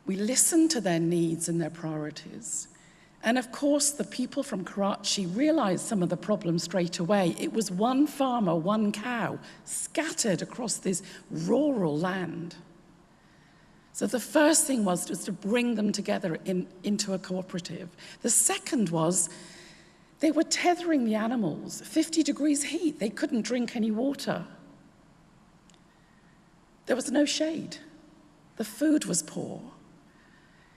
We listened to their needs and their priorities. And of course, the people from Karachi realized some of the problems straight away. It was one farmer, one cow, scattered across this rural land. So the first thing was to bring them together into a cooperative. The second was they were tethering the animals, 50 degrees heat. They couldn't drink any water. There was no shade. The food was poor.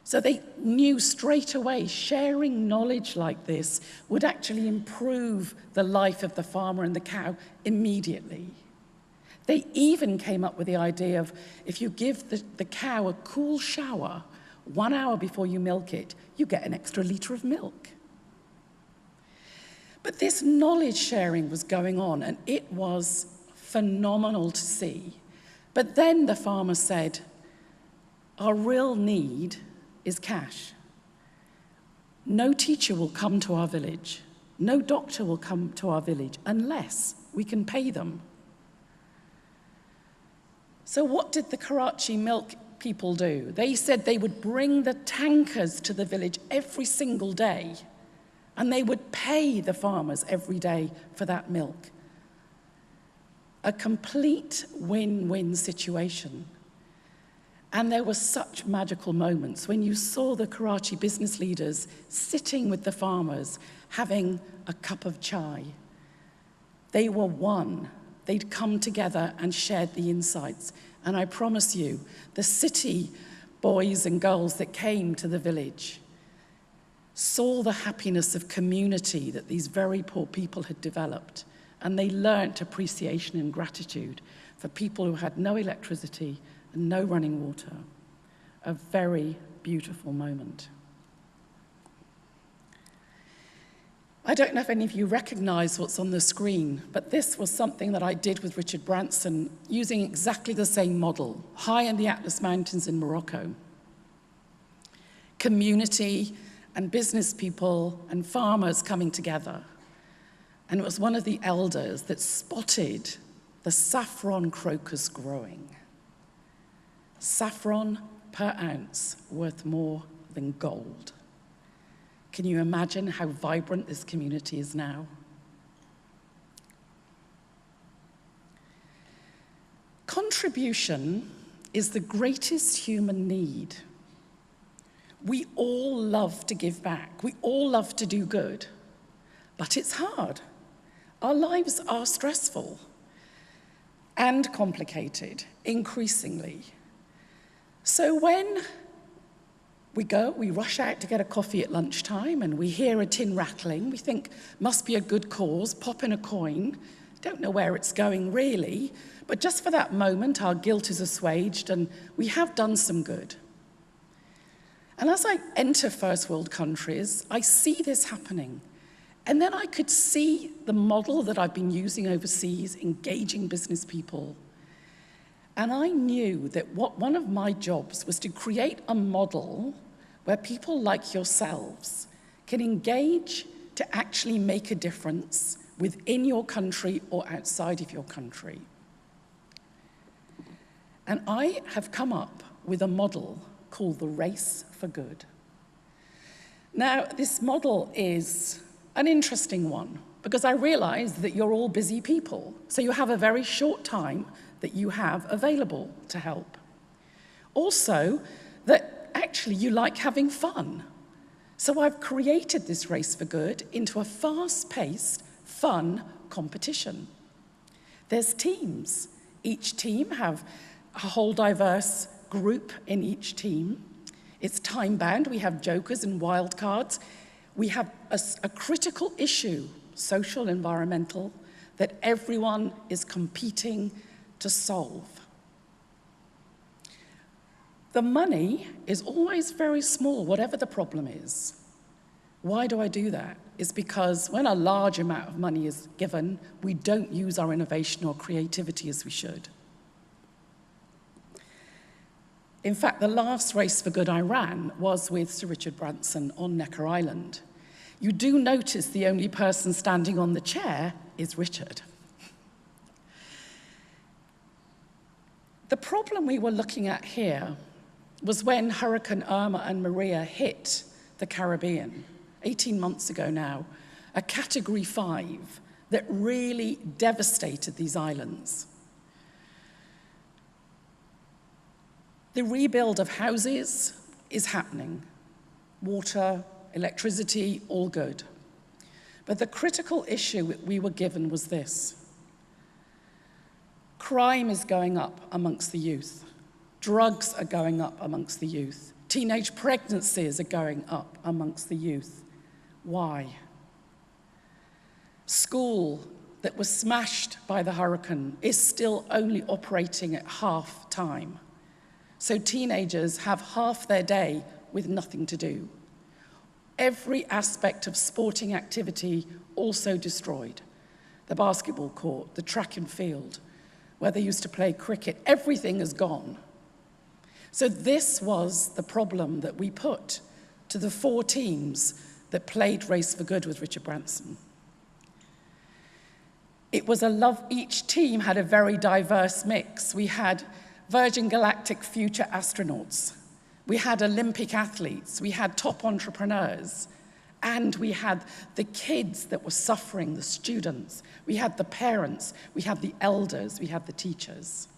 So they knew straight away sharing knowledge like this would actually improve the life of the farmer and the cow immediately. They even came up with the idea of if you give the cow a cool shower 1 hour before you milk it, you get an extra litre of milk. But this knowledge sharing was going on, and it was phenomenal to see. But then the farmer said, our real need is cash. No teacher will come to our village. No doctor will come to our village unless we can pay them. So what did the Karachi milk people do? They said they would bring the tankers to the village every single day, and they would pay the farmers every day for that milk. A complete win-win situation. And there were such magical moments when you saw the Karachi business leaders sitting with the farmers, having a cup of chai. They were one. They'd come together and shared the insights. And I promise you, the city boys and girls that came to the village saw the happiness of community that these very poor people had developed. And they learnt appreciation and gratitude for people who had no electricity and no running water. A very beautiful moment. I don't know if any of you recognize what's on the screen, but this was something that I did with Richard Branson using exactly the same model, high in the Atlas Mountains in Morocco. Community and business people and farmers coming together. And it was one of the elders that spotted the saffron crocus growing. Saffron per ounce worth more than gold. Can you imagine how vibrant this community is now? Contribution is the greatest human need. We all love to give back. We all love to do good, but it's hard. Our lives are stressful and complicated, increasingly. So when we rush out to get a coffee at lunchtime and we hear a tin rattling, we think, must be a good cause, pop in a coin, don't know where it's going really, but just for that moment our guilt is assuaged and we have done some good. And as I enter first world countries, I see this happening. And then I could see the model that I've been using overseas, engaging business people. And I knew that one of my jobs was to create a model where people like yourselves can engage to actually make a difference within your country or outside of your country. And I have come up with a model called the Race for Good. Now, this model is an interesting one because I realize that you're all busy people, so you have a very short time that you have available to help. Also, that actually you like having fun. So I've created this Race for Good into a fast-paced, fun competition. There's teams. Each team have a whole diverse group in each team. It's time-bound. We have jokers and wild cards. We have a critical issue, social, environmental, that everyone is competing to solve. The money is always very small, whatever the problem is. Why do I do that? It's because when a large amount of money is given, we don't use our innovation or creativity as we should. In fact, the last Race for Good I ran was with Sir Richard Branson on Necker Island. You do notice the only person standing on the chair is Richard. The problem we were looking at here was when Hurricane Irma and Maria hit the Caribbean, 18 months ago now, a Category 5 that really devastated these islands. The rebuild of houses is happening. Water, electricity, all good. But the critical issue we were given was this. Crime is going up amongst the youth. Drugs are going up amongst the youth. Teenage pregnancies are going up amongst the youth. Why? School that was smashed by the hurricane is still only operating at half time. So teenagers have half their day with nothing to do. Every aspect of sporting activity also destroyed. The basketball court, the track and field, where they used to play cricket, everything is gone. So this was the problem that we put to the 4 teams that played Race for Good with Richard Branson. It was each team had a very diverse mix. We had Virgin Galactic future astronauts. We had Olympic athletes, we had top entrepreneurs, and we had the kids that were suffering, the students. We had the parents, we had the elders, we had the teachers.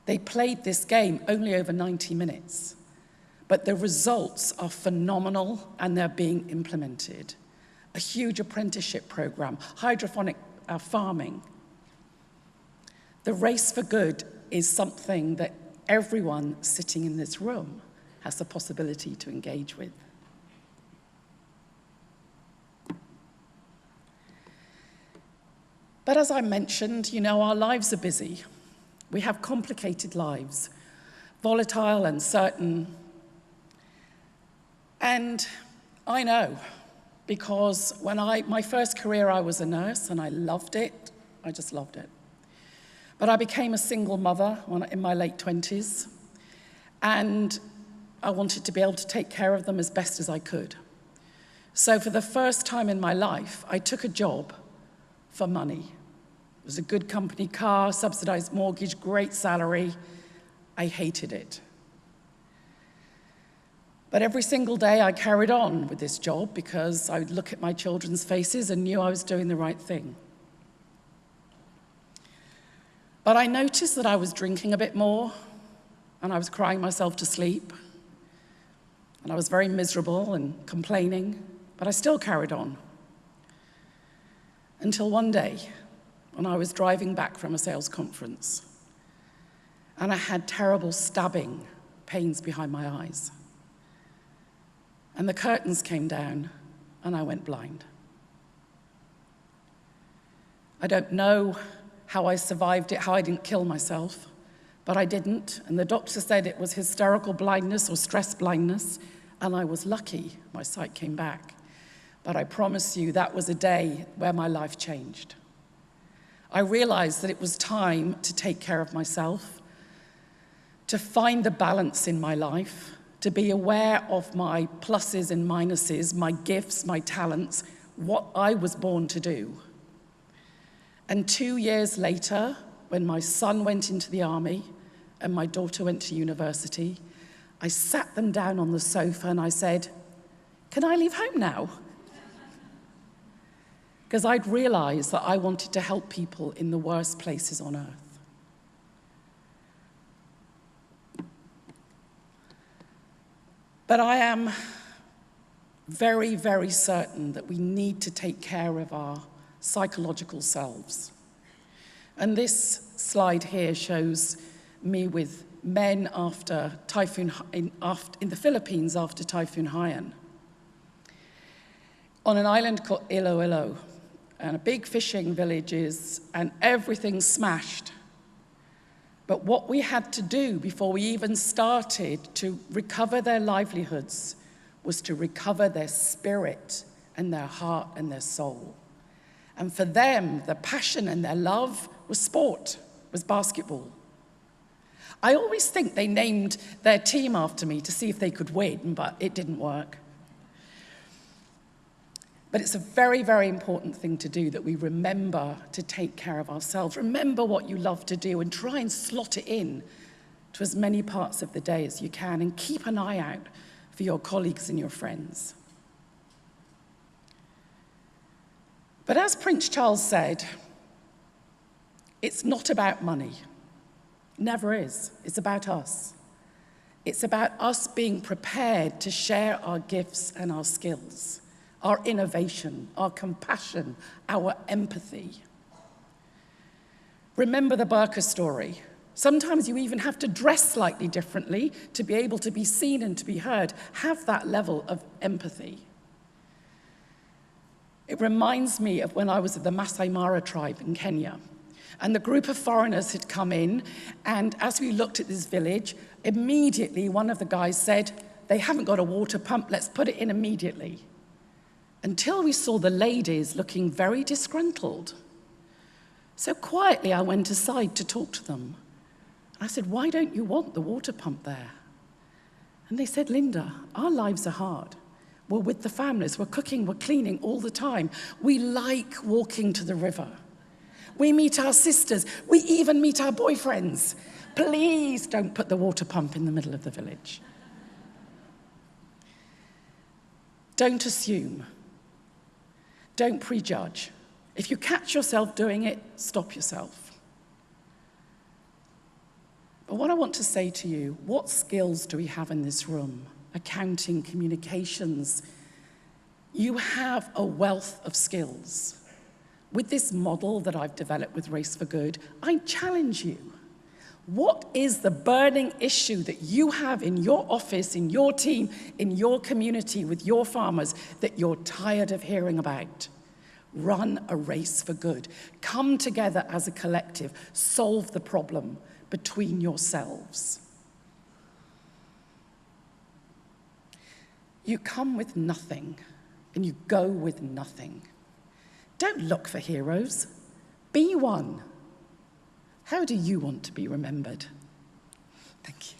They played this game only over 90 minutes, but the results are phenomenal and they're being implemented. A huge apprenticeship program, hydroponic farming. The Race for Good is something that everyone sitting in this room has the possibility to engage with. But as I mentioned, our lives are busy. We have complicated lives, volatile, uncertain. And I know, because my first career, I was a nurse and I loved it. I just loved it. But I became a single mother in my late 20s, and I wanted to be able to take care of them as best as I could. So for the first time in my life, I took a job for money. It was a good company car, subsidized mortgage, great salary. I hated it. But every single day I carried on with this job because I would look at my children's faces and knew I was doing the right thing. But I noticed that I was drinking a bit more, and I was crying myself to sleep, and I was very miserable and complaining, but I still carried on. Until one day, when I was driving back from a sales conference, and I had terrible stabbing pains behind my eyes. And the curtains came down, and I went blind. I don't know how I survived it, how I didn't kill myself, but I didn't, and the doctor said it was hysterical blindness or stress blindness, and I was lucky my sight came back. But I promise you that was a day where my life changed. I realized that it was time to take care of myself, to find the balance in my life, to be aware of my pluses and minuses, my gifts, my talents, what I was born to do. And 2 years later, when my son went into the army and my daughter went to university, I sat them down on the sofa and I said, "Can I leave home now?" Because I'd realized that I wanted to help people in the worst places on earth. But I am very, very certain that we need to take care of our psychological selves. And this slide here shows me with men after in the Philippines after Typhoon Haiyan, on an island called Iloilo, and a big fishing villages, and everything smashed. But what we had to do before we even started to recover their livelihoods was to recover their spirit and their heart and their soul. And for them, the passion and their love was sport, was basketball. I always think they named their team after me to see if they could win, but it didn't work. But it's a very, very important thing to do, that we remember to take care of ourselves. Remember what you love to do and try and slot it in to as many parts of the day as you can, and keep an eye out for your colleagues and your friends. But as Prince Charles said, it's not about money. Never is. It's about us. It's about us being prepared to share our gifts and our skills, our innovation, our compassion, our empathy. Remember the Barker story. Sometimes you even have to dress slightly differently to be able to be seen and to be heard. Have that level of empathy. It reminds me of when I was at the Masai Mara tribe in Kenya. And the group of foreigners had come in, and as we looked at this village, immediately one of the guys said, "They haven't got a water pump, let's put it in immediately." Until we saw the ladies looking very disgruntled. So quietly I went aside to talk to them. I said, "Why don't you want the water pump there?" And they said, "Linda, our lives are hard. We're with the families, we're cooking, we're cleaning all the time. We like walking to the river. We meet our sisters, we even meet our boyfriends. Please don't put the water pump in the middle of the village." Don't assume. Don't prejudge. If you catch yourself doing it, stop yourself. But what I want to say to you, what skills do we have in this room? Accounting, communications. You have a wealth of skills. With this model that I've developed with Race for Good, I challenge you. What is the burning issue that you have in your office, in your team, in your community, with your farmers, that you're tired of hearing about? Run a race for good. Come together as a collective. Solve the problem between yourselves. You come with nothing, and you go with nothing. Don't look for heroes. Be one. How do you want to be remembered? Thank you.